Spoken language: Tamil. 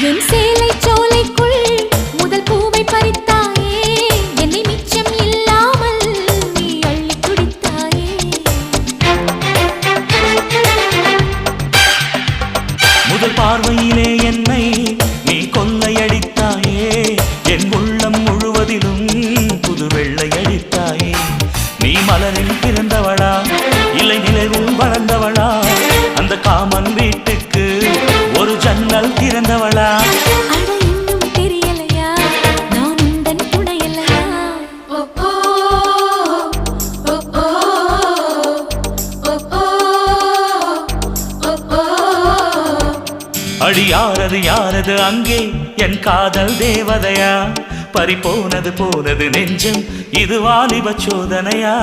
என் சேலை சோலைக்குள் முதல் பூவை பறித்தாயே, என்னை மிச்சம் இல்லாமல் நீ அள்ளி குடித்தாயே. முதல் பார்வையிலே என்னை நீ கொள்ளையடித்தாயே, என் உள்ளம் முழுவதிலும் புது வெள்ளையடித்தாயே. நீ மலரில் பிறந்தவளா இல்லை நிலவில் வளர்ந்தவளா, அந்த காமன் வீட்டுக்கு ஒரு ஜன்னல் திறந்தவளா. அட இன்னும் தெரியலையா நான் உந்தன் துணையல்லையா. அடி யாரது யாரது அங்கே என் காதல் தேவதையா, பறி போனது போனது நெஞ்சம் இது வாலிப சோதனையா.